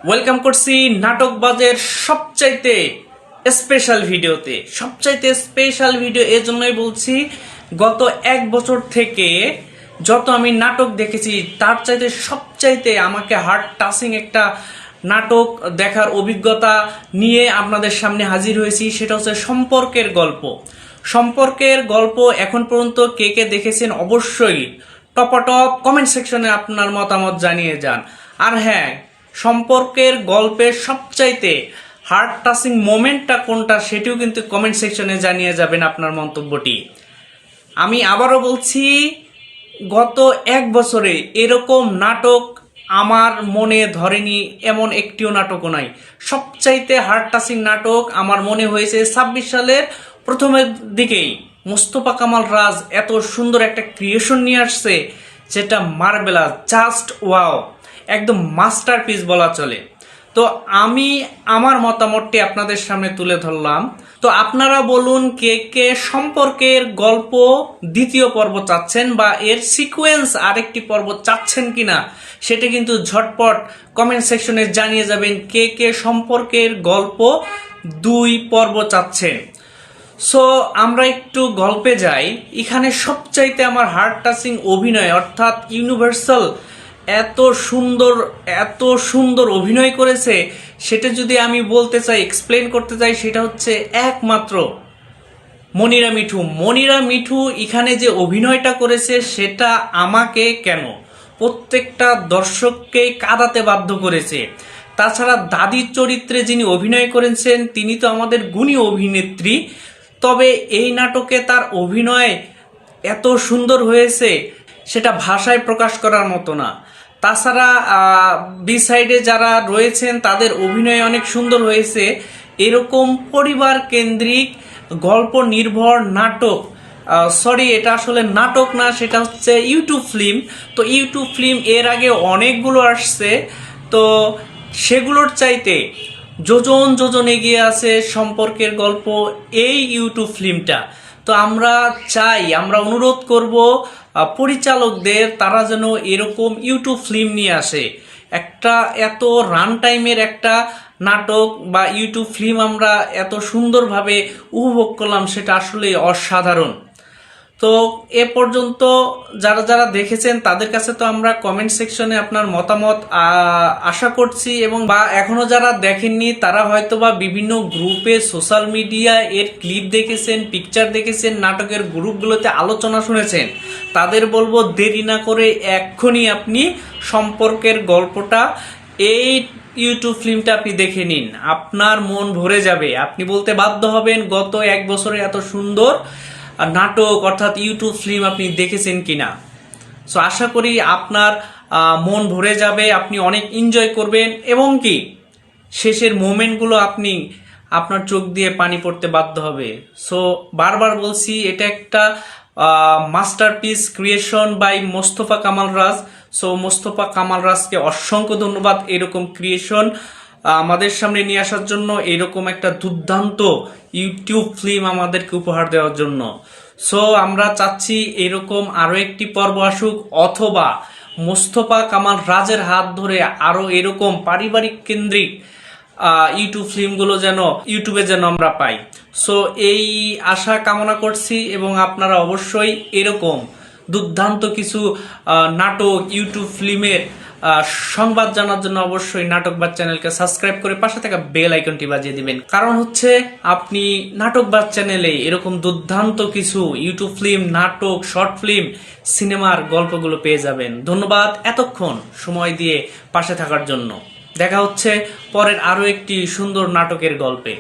Welcome করছি নাটকবাজের সবচাইতে special ভিডিওতে। সবচাইতে স্পেশাল ভিডিও এই জন্যই বলছি, গত এক বছর থেকে যত আমি নাটক দেখেছি তার চাইতে সবচাইতে আমাকে হার্ট টাচিং একটা নাটক দেখার অভিজ্ঞতা নিয়ে আপনাদের সামনে হাজির হয়েছি। সেটা হচ্ছে সম্পর্কের গল্প। সম্পর্কের গল্প এখন পর্যন্ত কে কে দেখেছেন অবশ্যই টপাটপ কমেন্ট সেকশনে আপনার মতামত জানিয়ে যান। আর হ্যাঁ, সম্পর্কের গল্পের সবচাইতে হার্ট টাচিং মোমেন্টটা কোনটা সেটিও কিন্তু কমেন্ট সেকশনে জানিয়ে যাবেন আপনার মন্তব্যটি। আমি আবারও বলছি, গত এক বছরে এরকম নাটক আমার মনে ধরেনি, এমন একটিও নাটকও নাই। সবচাইতে হার্ট টাচিং নাটক আমার মনে হয়েছে 26 সালের প্রথমের দিকেই মোস্তফা কামাল রাজ এত সুন্দর একটা ক্রিয়েশন নিয়ে আসছে, যেটা মার্বেলাস, জাস্ট ওয়াও, একদম মাস্টারপিস বলা চলে। তো আমি আমার মতামতটি আপনাদের সামনে তুলে ধরলাম। তো আপনারা বলুন, কে কে সম্পর্কের গল্প দ্বিতীয় পর্ব চাচ্ছেন বা এর সিকোয়েন্স আরেকটি পর্ব চাচ্ছেন কিনা, সেটা কিন্তু ঝটপট কমেন্ট সেকশনে জানিয়ে যাবেন। কে কে সম্পর্কের গল্প 2 পর্ব চাচ্ছেন। সো আমরা একটু গল্পে যাই। এখানে সবচাইতে আমার হার্ট টাচিং অভিনয়, অর্থাৎ ইউনিভার্সাল এত সুন্দর অভিনয় করেছে, সেটা যদি আমি বলতে চাই, এক্সপ্লেন করতে চাই, সেটা হচ্ছে একমাত্র মনিরা মিঠু। মনিরা মিঠু এখানে যে অভিনয়টা করেছে সেটা আমাকে কেন প্রত্যেকটা দর্শককে কাঁদাতে বাধ্য করেছে। তাছাড়া দাদির চরিত্রে যিনি অভিনয় করেছেন তিনি তো আমাদের গুণী অভিনেত্রী, তবে এই নাটকে তার অভিনয় এত সুন্দর হয়েছে সেটা ভাষায় প্রকাশ করার মতো না। তাছাড়া বি সাইডে যারা রয়েছেন তাদের অভিনয় অনেক সুন্দর হয়েছে। এরকম পরিবার কেন্দ্রিক গল্প নির্ভর নাটক, সরি এটা আসলে নাটক না, সেটা হচ্ছে ইউটিউব ফিল্ম। তো ইউটিউব ফিল্ম এর আগে অনেকগুলো আসছে, তো সেগুলোর চাইতে যোজন যোজন এগিয়ে আছে সম্পর্কের গল্প এই ইউটিউব ফিল্মটা। তো আমরা অনুরোধ করব পরিচালকদের, তারা যেন এরকম ইউটিউব ফিল্ম নিয়ে আসে। একটা এত রান টাইমের একটা নাটক বা ইউটিউব ফিল্ম আমরা এত সুন্দরভাবে উপভোগ করলাম, সেটা আসলে অসাধারণ। তো এ পর্যন্ত যারা যারা দেখেছেন তাদের কাছে তো আমরা কমেন্ট সেকশনে আপনার মতামত আশা করছি, এবং বা এখনো যারা দেখেননি তারা হয়তো বা বিভিন্ন গ্রুপে সোশ্যাল মিডিয়া এর ক্লিপ দেখেছেন, পিকচার দেখেছেন, নাটকের গ্রুপগুলোতে আলোচনা শুনেছেন। তাদের বলবো, দেরি না করে এক্ষুনি আপনি সম্পর্কের গল্পটা, এই ইউটিউব ফিল্মটা আপনি দেখে নিন, আপনার মন ভরে যাবে। আপনি বলতে বাধ্য হবেন গত এক বছরে এত সুন্দর নাটক অর্থাৎ ইউটিউব ফিল্ম আপনি দেখেছেন কিনা। সো আশা করি আপনার মন ভরে যাবে, আপনি অনেক এনজয় করবেন, এবং কি শেষের মোমেন্টগুলো আপনার চোখ দিয়ে পানি পড়তে বাধ্য হবে। সো বারবার বলছি, এটা একটা masterpiece creation by Mostafa Kamal Raj. So Mostafa Kamal রাজকে অসংখ্য ধন্যবাদ এরকম ক্রিয়েশন আমাদের সামনে নিয়ে আসার জন্য, এরকম একটা দুর্দান্ত ইউটিউব ফিল্ম আমাদেরকে উপহার দেওয়ার জন্য। সো আমরা চাচ্ছি এরকম আরো একটি পর্ব আসুক, অথবা মোস্তফা কামাল রাজের হাত ধরে আরো এরকম পারিবারিক কেন্দ্রিক ইউটিউব ফিল্মগুলো যেন ইউটিউবে যেন আমরা পাই। সো এই আশা কামনা করছি, এবং আপনারা অবশ্যই এরকম দুর্দান্ত কিছু নাটক ইউটিউব ফিল্মের সংবাদ জানার জন্য অবশ্যই নাটকবাজ চ্যানেলকে সাবস্ক্রাইব করে পাশে থাকা বেল আইকনটি বাজিয়ে দিবেন। কারণ হচ্ছে আপনি নাটকবাজ চ্যানেলে এরকম দুর্দান্ত কিছু ইউটিউব ফিল্ম, নাটক, শর্ট ফিল্ম, সিনেমার গল্পগুলো পেয়ে যাবেন। ধন্যবাদ এতক্ষণ সময় দিয়ে পাশে থাকার জন্য। দেখা হচ্ছে পরের আরো একটি সুন্দর নাটকের গল্পে।